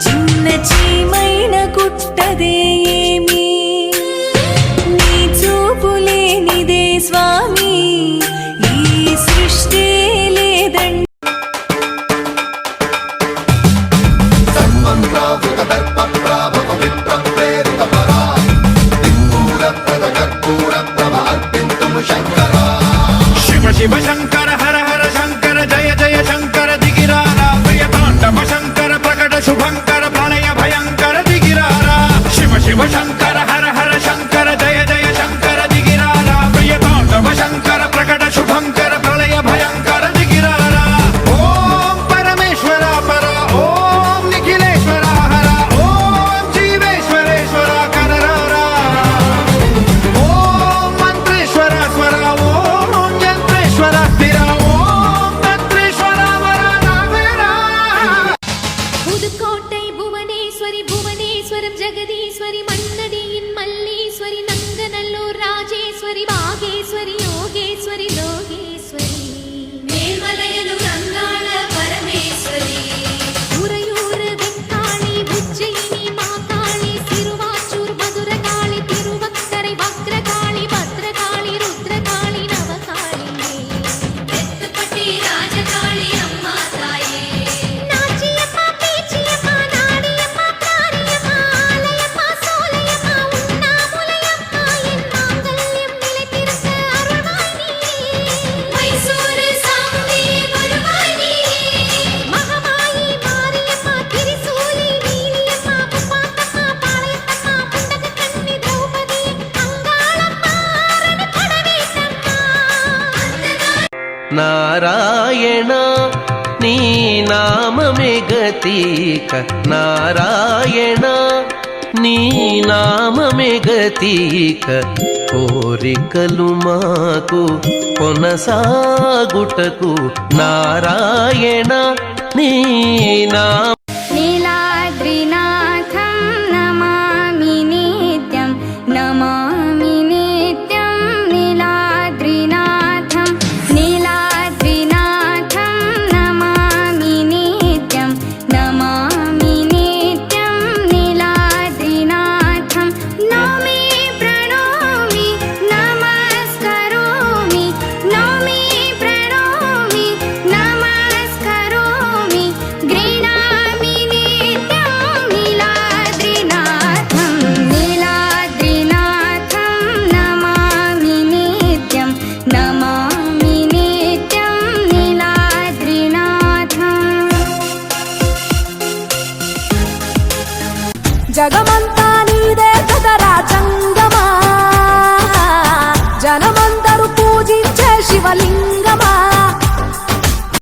చిన్న చీమైన కుట్టదే ఏమి నీ చూపులేనిదే స్వామి ఈ సృష్టి లేదండి శివ శివ శంకర హర హర శంకర జయ జయ శంకర దిగిరారా ప్రియ తాండవ శంకర ప్రకట శుభంకర ప్రళయ భయంకర దిగిరారా శివ శివ శంకర హర హర శంకర జయ జయ శంకర దిగిరారా ప్రియ తాండవ శంకర ప్రకట శుభంకర ప్రళయ భయంకర దిగిరారా ఓం పరమేశ్వర పర ఓం నిఖిలేశ్వర హర ఓం జీవేశ్వరేశ్వర కనరారా ఓం మంత్రేశ్వర స్వర ఓం యంత్రేశ్వర స్థిర ఓం తంత్రేశ్వర వరదావేరా புதுக்கோட்டை புவனேஸ்வரி புவனேஸ்வரம் ஜெகதீஸ்வரி மன்னடியின் மல்லீஸ்வரி நங்கநல்லூர் ராஜேஸ்வரி பாகேஸ்வரி யோகேஸ்வரி லோகேஸ்வரி மேல்மலையனூர் அங்காள பரமேஸ்வரி உறையூர் வெக்காளி உஜ்ஜயினி மாகாளி சிறுவாச்சூர் மதுரகாளி திருவக்கரை வக்ரகாளி பத்ரகாளி ருத்ரகாளி நவகாளி தெத்துப்பட்டி ராஜகாளி அம்மா தாயே நாச்சியம்மா பேச்சியம்மா நாடியம்மா காரியம்மா ஆலயம்மா சோலையம்மா உண்ணாமுலையம்மா என் மாங்கல்யம் நிலைத்திருக்க அருள்வாய் நீ மைசூர் சாமுண்டி வருவாய் நீ மகமாயி மாரியம்மா திரிசூலி நீலியம்மா புப்பாத்தம்மா பாளையத்தம்மா புண்டக கண்ணி திரௌபதி அங்காளம்மா அரணி படவேட்டம்மா నారాయణ నీ నామమే గతీక నారాయణ నీ నామమే గతీక కోరికలు మాకు కొనసాగుటకు నారాయణ నీ నామ నీలాద్రినాథం నమామి నిత్యం నమామి నిత్యం నీలాద్రినాథం నీలాద్రినాథం నమామి నిత్యం నమామి నిత్యం నీలాద్రినాథం నౌమి ప్రణోమి నమస్కరోమి నౌమి ప్రణోమి నమస్కరోమి గృణామి నిత్యం నీలాద్రినాథం నీలాద్రినాథం నమామి నిత్యం నమామి నిత్యం నీలాద్రినాథం జగమంతా నీదే కదరా జంగమా జనమందరూ పూజించే శివలింగమా